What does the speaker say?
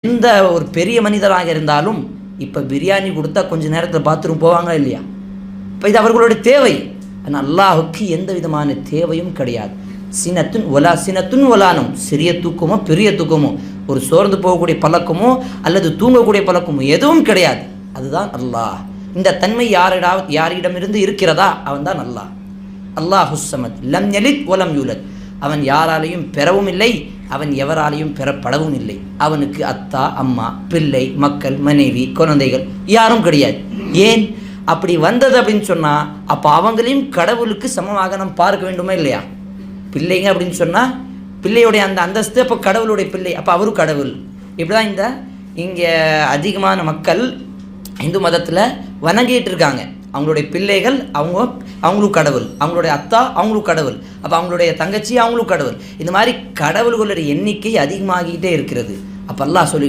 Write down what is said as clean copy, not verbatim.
எந்த ஒரு பெரிய மனிதராக இருந்தாலும் இப்போ பிரியாணி கொடுத்தா கொஞ்சம் நேரத்தில் பாத்ரூம் போவாங்க இல்லையா? இப்போ இது அவர்களுடைய தேவை. ஆனால் அல்லாஹுக்கு எந்த விதமான தேவையும் கிடையாது. சினத்துன் ஒலானம், சிறிய தூக்கமோ பெரிய தூக்கமோ, ஒரு சோர்ந்து போகக்கூடிய பழக்கமோ அல்லது தூங்கக்கூடிய பழக்கமோ எதுவும் கிடையாது. அதுதான் அல்லாஹ். இந்த தன்மை யாரிடமிருந்து இருக்கிறதா அவன் தான் அல்லாஹ். அல்லாஹுஸ் ஸமத் லம் யலித் வலம் யூலத். அவன் யாராலையும் பெறவும் இல்லை, அவன் எவராலையும் பெறப்படவும் இல்லை. அவனுக்கு அத்தா, அம்மா, பிள்ளை, மக்கள், மனைவி, குழந்தைகள் யாரும் கிடையாது. ஏன் அப்படி வந்தது அப்படின்னு சொன்னால், அப்போ அவங்களையும் கடவுளுக்கு சமமாக நாம் பார்க்க வேண்டுமா இல்லையா? பிள்ளைங்க அப்படின்னு சொன்னால் பிள்ளையுடைய அந்த அந்தஸ்து, அப்போ கடவுளுடைய பிள்ளை, அப்போ அவரும் கடவுள். இப்படி தான் இங்கே அதிகமான மக்கள் இந்து மதத்தில் வணங்கிட்டு இருக்காங்க. அவங்களுடைய பிள்ளைகள் அவங்களும் கடவுள், அவங்களுடைய அத்தா அவங்களும் கடவுள், அப்போ அவங்களுடைய தங்கச்சி அவங்களும் கடவுள். இந்த மாதிரி கடவுள்களுடைய எண்ணிக்கை அதிகமாகிட்டே இருக்கிறது. அப்போ அல்லாஹ் சொல்லி